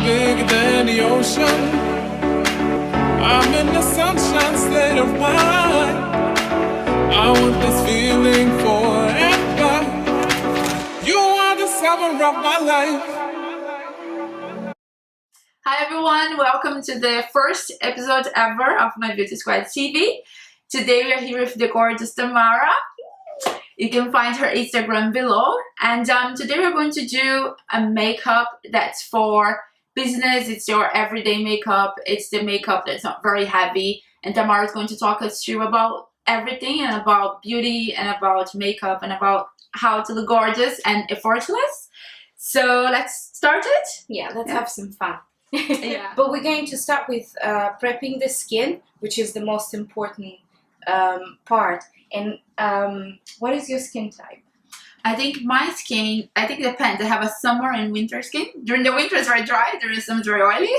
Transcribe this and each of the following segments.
bigger than the ocean. I'm in the sunshine state of mind. I want this feeling forever. You are the summer of my life. Hi everyone, welcome to the first episode ever of my Beauty Squad TV. Today we are here with the gorgeous Tamara. You can find her Instagram below. And today we're going to do a makeup that's for business. It's your everyday makeup. It's the makeup that's not very heavy. And Tamara is going to talk us through about everything and about beauty and about makeup and about how to look gorgeous and effortless. So let's start it. Yeah, let's have some fun. Yeah. But we're going to start with prepping the skin, which is the most important part. And what is your skin type? I think my skin, it depends. I have a summer and winter skin. During the winter it's very dry, there is some very oily.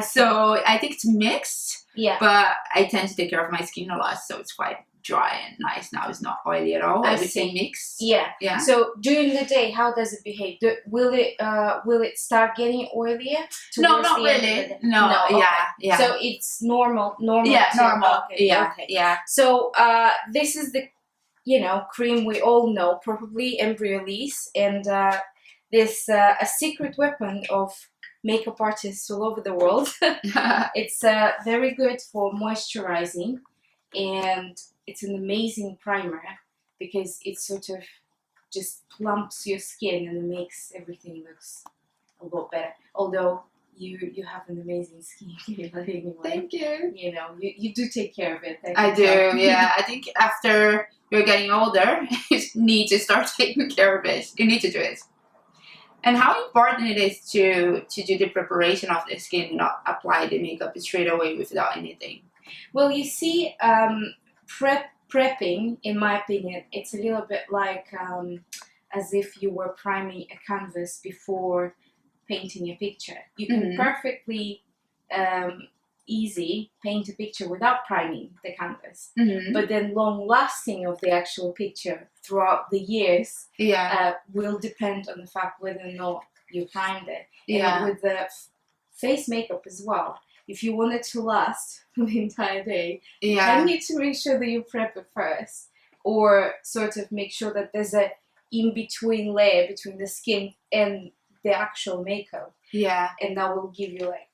So I think it's mixed. Yeah. But I tend to take care of my skin a lot, so it's quite dry and nice now. It's not oily at all. I would say mixed. Yeah. Yeah. So during the day, how does it behave? Will it start getting oilier? No, not really. No. Okay. Yeah. So it's normal. Yeah, normal. Okay. Yeah. Okay. Yeah. So this is the cream we all know, probably Embryolisse, and this a secret weapon of makeup artists all over the world. It's very good for moisturizing, and it's an amazing primer because it sort of just plumps your skin and makes everything looks a lot better. Although you have an amazing skin anyway. Thank you. You do take care of it. I do. Yeah. I think after you're getting older, you need to start taking care of it. You need to do it. And how important it is to do the preparation of the skin and not apply the makeup straight away without anything. Well, you see, prepping, in my opinion, it's a little bit like as if you were priming a canvas before painting a picture. You can perfectly easy paint a picture without priming the canvas, but then long lasting of the actual picture throughout the years will depend on the fact whether or not you primed it. And with the face makeup as well, if you want it to last for the entire day, you need to make sure that you prep it first, or sort of make sure that there's a in-between layer between the skin and the actual makeup. Yeah. And that will give you like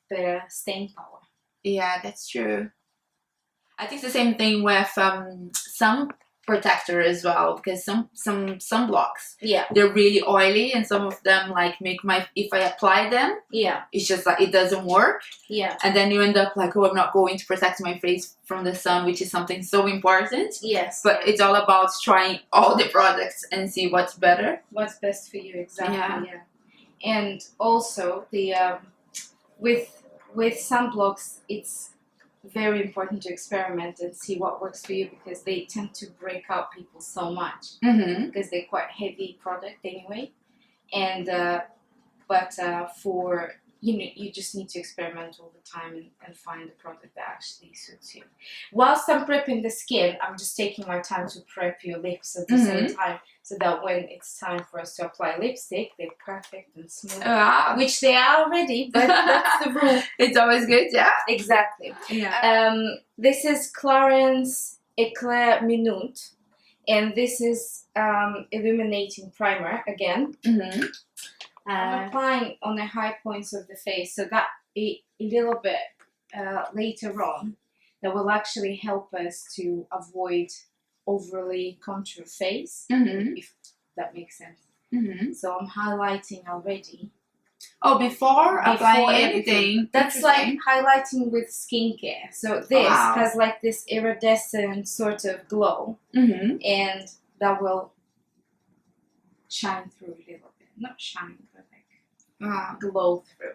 better stain power. Yeah, that's true. I think it's the same thing with sun protector as well, because some sunblocks, they're really oily, and some of them like if I apply them, it's just like it doesn't work. Yeah. And then you end up like, oh, I'm not going to protect my face from the sun, which is something so important. Yes. But it's all about trying all the products and see what's better. What's best for you, exactly. Yeah. And also the with sunblocks, it's very important to experiment and see what works for you, because they tend to break out people so much because they're quite heavy product anyway. And but for you just need to experiment all the time and find the product that actually suits you. Whilst I'm prepping the skin, I'm just taking my time to prep your lips at the same time, so that when it's time for us to apply lipstick, they're perfect and smooth. Which they are already, but that's the rule. It's always good, yeah. Exactly. Yeah. This is Clarins Eclair Minute, and this is illuminating primer again. I'm applying on the high points of the face, so that a little bit later on, that will actually help us to avoid overly contour face, if that makes sense. So I'm highlighting already. Oh, before applying anything. That's like highlighting with skincare. So this has like this iridescent sort of glow, and that will shine through a little bit. Not shine, but like glow through.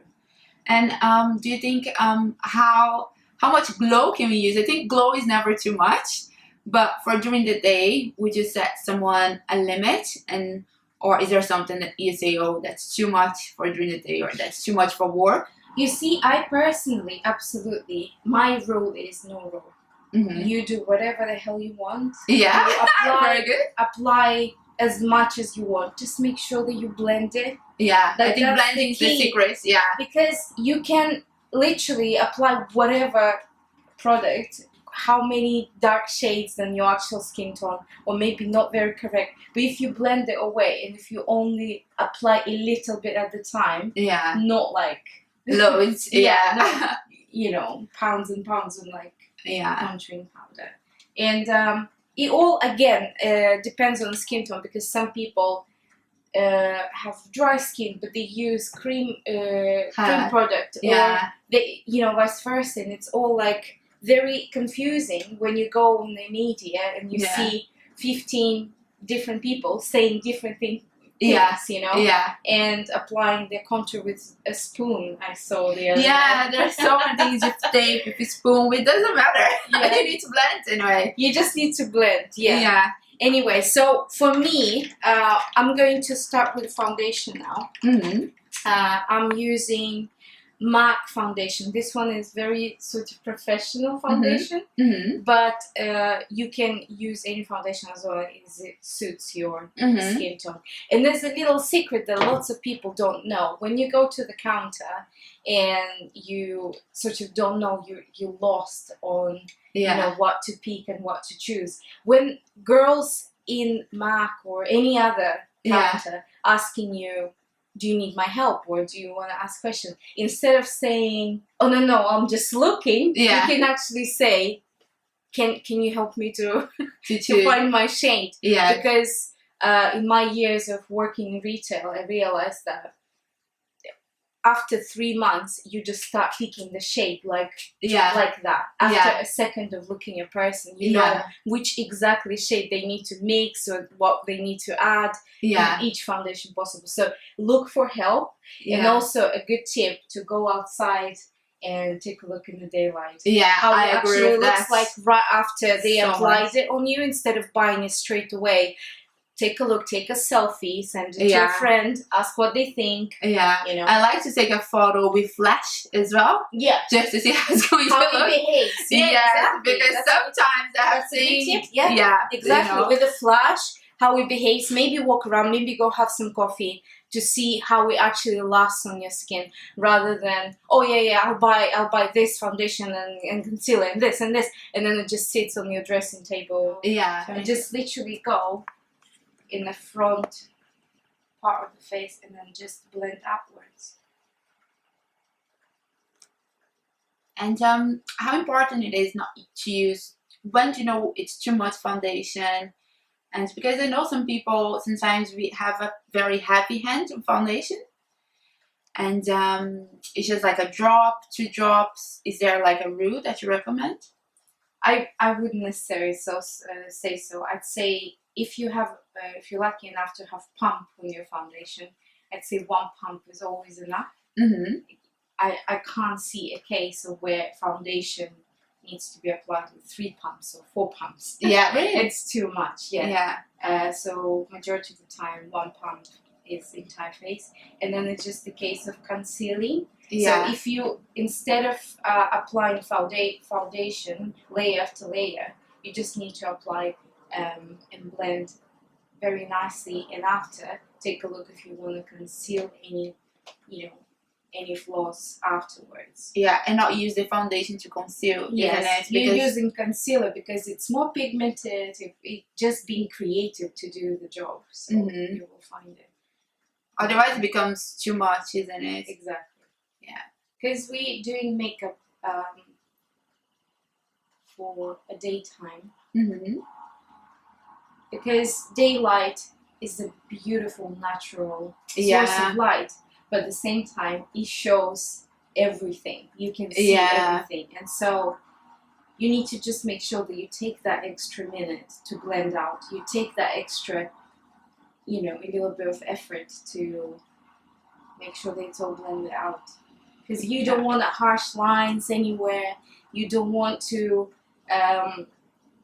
And do you think how much glow can we use? I think glow is never too much, but for during the day, would you set someone a limit, or is there something that you say, oh, that's too much for during the day, or that's too much for work? You see, I personally, absolutely, my rule is no rule. You do whatever the hell you want. Yeah, you apply, very good. Apply as much as you want. Just make sure that you blend it. Yeah, Like, I think that's blending the is the key. secret. Yeah. Because you can literally apply whatever product, how many dark shades than your actual skin tone, or maybe not very correct. But if you blend it away, and if you only apply a little bit at the time, Yeah. not like Loads. Yeah. no, you know, pounds and pounds of like Yeah. contouring powder. And it all again depends on the skin tone, because some people have dry skin but they use cream product, Yeah. or they, you know, vice versa, and it's all like very confusing when you go on the media and you Yeah. see 15 different people saying different things, Yeah. you know, Yeah. and applying their contour with a spoon. I saw the other Yeah, day. there's so many things with tape, with a spoon, it doesn't matter. Yeah. You need to blend anyway. You just need to blend. Yeah. Anyway, so for me, I'm going to start with foundation now. Mm-hmm. I'm using MAC foundation. This one is very sort of professional foundation, Mm-hmm. but you can use any foundation as well as it suits your Mm-hmm. skin tone. And there's a little secret that lots of people don't know. When you go to the counter and you sort of don't know, you're lost on Yeah. you know what to pick and what to choose. When girls in MAC or any other Yeah. counter asking you, do you need my help, or do you want to ask questions, instead of saying, oh no, I'm just looking, Yeah. you can actually say, can you help me to To find my shade? Yeah. Because in my years of working in retail, I realized that after 3 months you just start picking the shade like that. After Yeah. a second of looking at a person, you Yeah. know which exactly shade they need to mix or what they need to add Yeah. in each foundation possible. So look for help. And Yeah. also a good tip to go outside and take a look in the daylight. Yeah, How I it agree actually with looks that. like right after they So applied much. it on you, instead of buying it straight away. Take a look, take a selfie, send it to Yeah. a friend, ask what they think. Yeah. You know. I like to take a photo with flash as well, Yeah. just to see how it's going How to it look. behaves. Yeah, exactly. because That's sometimes I have that's a good seen. tip. Yeah, exactly. You know. With a flash, how it behaves. Maybe walk around, maybe go have some coffee to see how it actually lasts on your skin, rather than, oh yeah, I'll buy this foundation and concealer and this, and then it just sits on your dressing table. Yeah. And just literally go in the front part of the face and then just blend upwards. And how important it is not to use, when do you know it's too much foundation? And because I know some people, sometimes we have a very heavy hand on foundation, and it's just like a drop, 2 drops. Is there like a rule that you recommend? I wouldn't necessarily say so. I'd say if you're lucky enough to have pump on your foundation, I'd say 1 pump is always enough. Mm-hmm. I can't see a case of where foundation needs to be applied with 3 pumps or 4 pumps. Yeah, really? It's too much. Yeah. Yeah. So majority of the time, 1 pump is the entire face, and then it's just a case of concealing. Yeah. So if you, instead of applying foundation layer after layer, you just need to apply and blend very nicely, and after take a look if you want to conceal any, any flaws afterwards. Yeah, and not use the foundation to conceal. Yes, isn't it? you're using concealer because it's more pigmented. It's just being creative to do the job, so you will find it. Otherwise, it becomes too much, isn't it? Exactly. Yeah. Because we're doing makeup for a daytime. Mm-hmm. Because daylight is a beautiful natural source of light, but at the same time it shows everything. You can see everything, and so you need to just make sure that you take that extra minute to blend out. You take that extra, a little bit of effort to make sure that it's all blended out, because you don't want harsh lines anywhere. You don't want to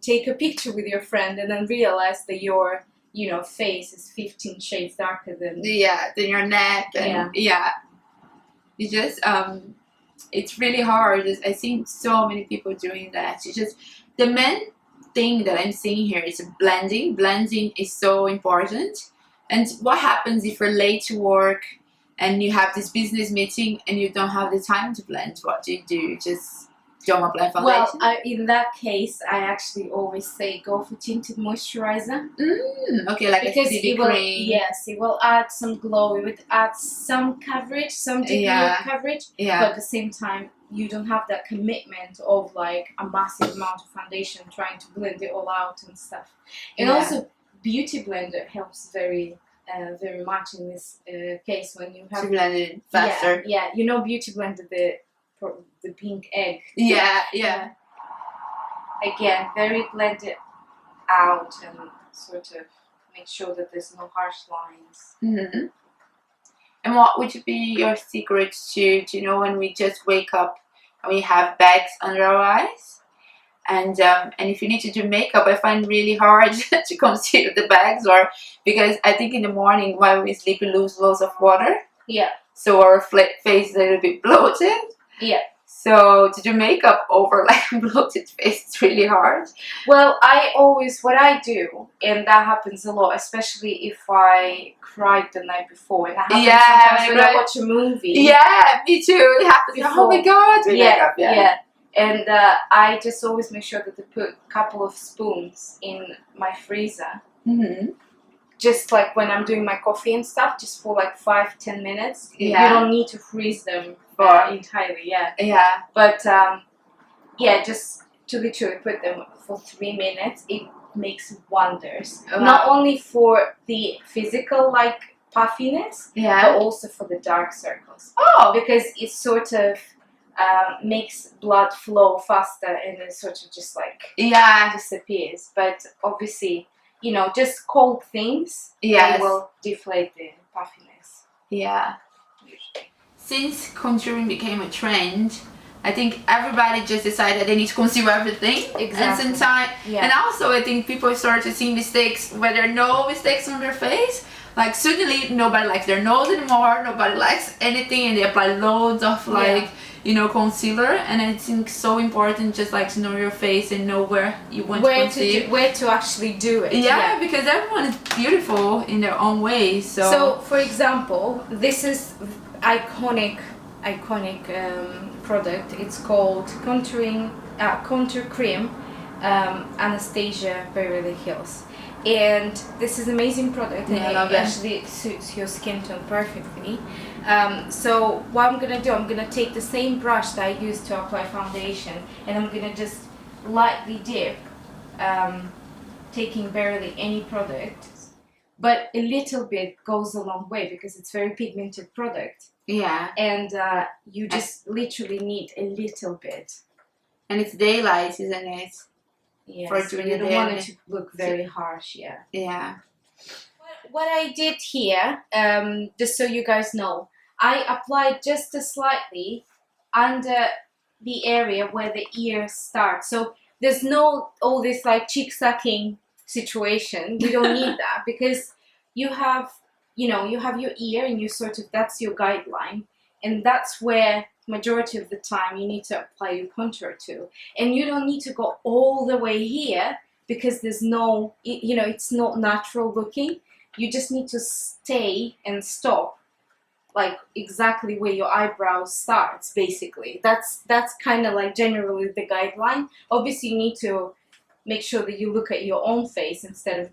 take a picture with your friend and then realize that your face is 15 shades darker than your neck. And you just it's really hard. I've seen so many people doing that. It's just the men thing that I'm seeing here is blending. Blending is so important. And what happens if you're late to work and you have this business meeting and you don't have the time to blend? What do? You just don't apply foundation? Well, in that case, I actually always say go for tinted moisturizer. Okay, like because a CC cream. Yes, it will add some glow. It would add some coverage, some degree of coverage. Yeah. But at the same time, you don't have that commitment of like a massive amount of foundation trying to blend it all out and stuff. And also, Beauty Blender helps very much in this case when you have to blend it faster. Yeah, you know Beauty Blender, the pink egg. Yeah. Again, very blended out and sort of make sure that there's no harsh lines. And what would be your secret to when we just wake up and we have bags under our eyes? And if you need to do makeup, I find it really hard to conceal the bags, or because I think in the morning while we sleep we lose lots of water. Yeah. So our face is a little bit bloated. Yeah. So to do makeup over like a bloated face, it's really hard. Well, what I do, and that happens a lot, especially if I cried the night before, and that happens sometimes when I watch a movie. Yeah, me too. It happens. Oh my god. Yeah. And I just always make sure that I put a couple of spoons in my freezer. Just like when I'm doing my coffee and stuff, just for like 5-10 minutes. Yeah. You don't need to freeze them entirely. Yeah. But just to literally put them for 3 minutes, it makes wonders. Wow. Not only for the physical like puffiness, but also for the dark circles. Oh. Because it sort of makes blood flow faster, and it sort of just like disappears. But obviously, just cold things they will deflate the puffiness. Yeah. Since contouring became a trend, I think everybody just decided they need to conceal everything. Exactly. And sometimes, and also I think people start to see mistakes where there are no mistakes on their face. Like suddenly nobody likes their nose anymore, nobody likes anything, and they apply loads of concealer. And I think so important just like to know your face and know where you want to conceal. Where to actually do it. Yeah, because everyone is beautiful in their own way. So for example, this is iconic product. It's called contour cream Anastasia Beverly Hills, and this is an amazing product, and it actually suits your skin tone perfectly. So what I'm gonna do, I'm gonna take the same brush that I use to apply foundation, and I'm gonna just lightly dip, taking barely any product, but a little bit goes a long way because it's very pigmented product. Yeah. And you just literally need a little bit. And it's daylight, isn't it? Yeah. So you don't want it to look very harsh, Yeah. What I did here, just so you guys know, I applied just slightly under the area where the ear starts. So there's no all this like cheek sucking situation. You don't need that because you have your ear, and you sort of, that's your guideline, and that's where majority of the time you need to apply your contour to. And you don't need to go all the way here because there's no, it's not natural looking. You just need to stay and stop like exactly where your eyebrow starts, basically. That's kind of like generally the guideline. Obviously you need to make sure that you look at your own face instead of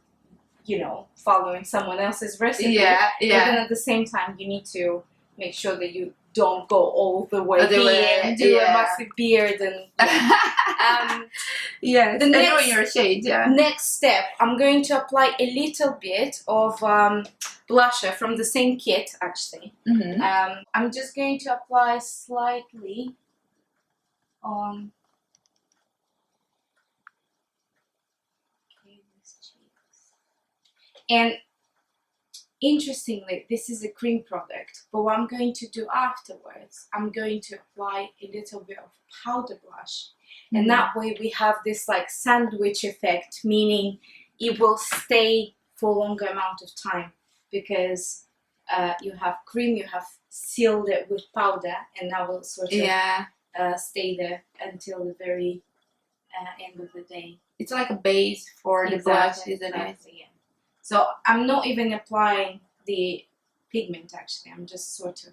following someone else's recipe. Yeah. But then at the same time, you need to make sure that you don't go all the way here and do a massive beard and I know your shade. Next step, I'm going to apply a little bit of blusher from the same kit, actually. I'm just going to apply slightly on And interestingly, this is a cream product, but what I'm going to do afterwards, I'm going to apply a little bit of powder blush. And that way we have this like sandwich effect, meaning it will stay for a longer amount of time because you have cream, you have sealed it with powder, and that will sort of stay there until the very end of the day. It's like a base for the blush, isn't it? Yeah. So I'm not even applying the pigment actually. I'm just sort of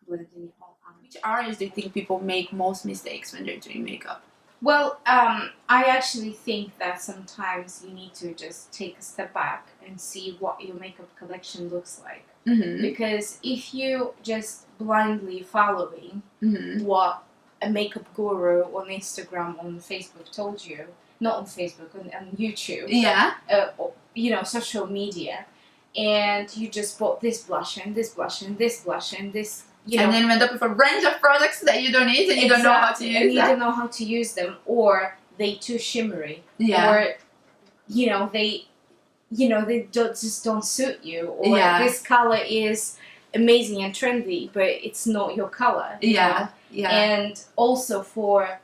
blending it all out. Which areas do you think people make most mistakes when they're doing makeup? Well, I actually think that sometimes you need to just take a step back and see what your makeup collection looks like. Mm-hmm. Because if you just blindly following Mm-hmm. what a makeup guru on Instagram, on Facebook told you, not on Facebook, on YouTube, Yeah. or, social media, and you just bought this blush and this blush and this blush and this, and then end up with a range of products that you don't need and you don't know how to use and you don't know how to use them, or they too shimmery, or they just don't suit you, or this color is amazing and trendy but it's not your color. Yeah. And also for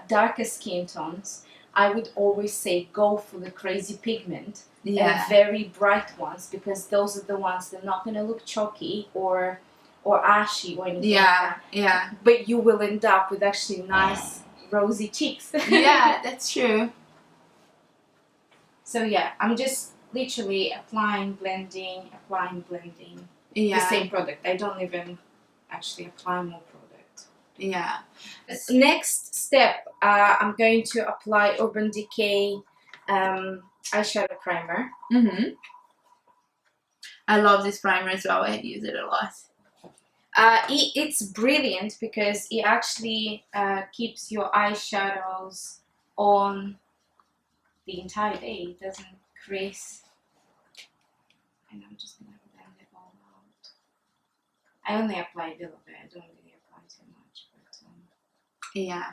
darker skin tones, I would always say go for the crazy pigment and very bright ones, because those are the ones that are not going to look chalky or ashy or anything like that. Yeah. But you will end up with actually nice rosy cheeks. Yeah, that's true. So yeah, I'm just literally applying, blending. Yeah. The same product. I don't even actually apply more product. Yeah. Next step, I'm going to apply Urban Decay eyeshadow primer. Mm-hmm. I love this primer as well. I use it a lot. It's brilliant because it actually keeps your eyeshadows on the entire day. It doesn't crease. And I'm just gonna blend it all out. I only apply a little bit. I don't really apply too much. But yeah,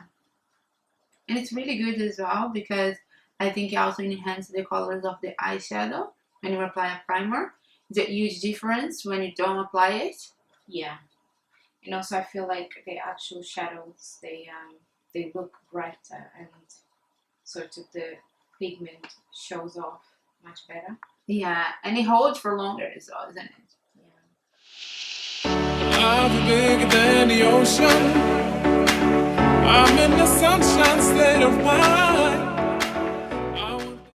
and it's really good as well because I think it also enhances the colors of the eyeshadow when you apply a primer. It's a huge difference when you don't apply it. Yeah, and also I feel like the actual shadows they look brighter and sort of the pigment shows off much better. Yeah, and it holds for longer as well, isn't it? Yeah. I'm bigger than the ocean. I'm in the sunshine state of mind.